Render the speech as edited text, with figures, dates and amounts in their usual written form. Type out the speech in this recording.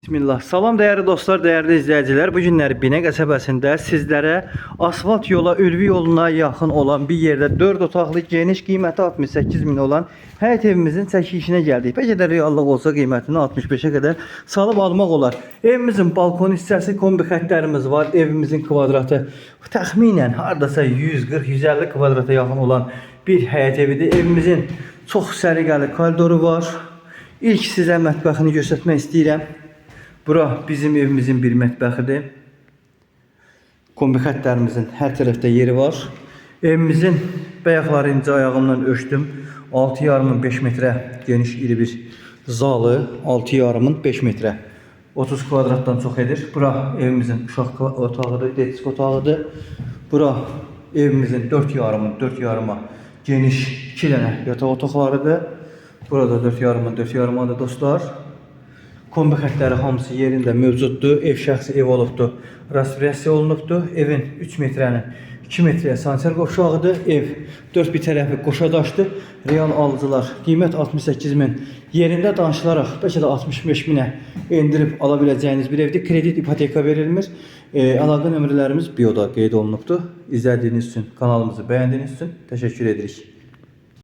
Bismillah. Salam değerli dostlar, değerli izleyiciler. Bu günləri Binə qəsəbəsində sizlərə asfalt yola, Ülvi yoluna yaxın olan bir yerdə 4 otaqlı geniş, qiyməti 68 min olan həyət evimizin çəkilişinə gəldik. Bəlkə də reallıq olsa qiymətini 65'e qədər salıb almaq olar. Evimizin balkon hissəsi, kombi xəttlərimiz var. Evimizin kvadratı təxminən hardasa 140-150 kvadrata yaxın olan bir həyət evidir. Evimizin çox səliqəli koridoru var. İlk sizə mətbəxini göstərmək istəyirəm. Bura bizim evimizin bir mətbəxidir. Kombi xəttlərimizin hər tərəfdə yeri var. Evimizin bəyaqları incə ayağımdan ölçdüm. 6,5 metrə geniş iri bir zalı, 6,5 metrə. 30 kvadratdan çox edir. Bura evimizin uşaq otağıdır, detisk otağıdır. Bura evimizin 4,5 geniş 2 dənə yataq otaqlarıdır. Burada 4,5 dostlar. Kombi xəttləri hamısı yerində mövcuddur. Ev şəxsi ev olubdur. Rasvrasiya olunubdur. Evin 3 metrənin 2 metrəyə sanitar qovşağıdır. Ev 4 bir tərəfi qoşadaşdır. Real alıcılar qiymət 68 min yerində danışılaraq bəlkə də 65 minə endirib ala biləcəyiniz bir evdir. Kredit, ipoteka verilmir. Əlaqə nömrələrimiz bioda qeyd olunubdur. İzlədiyiniz üçün, kanalımızı bəyəndiyiniz üçün təşəkkür edirik.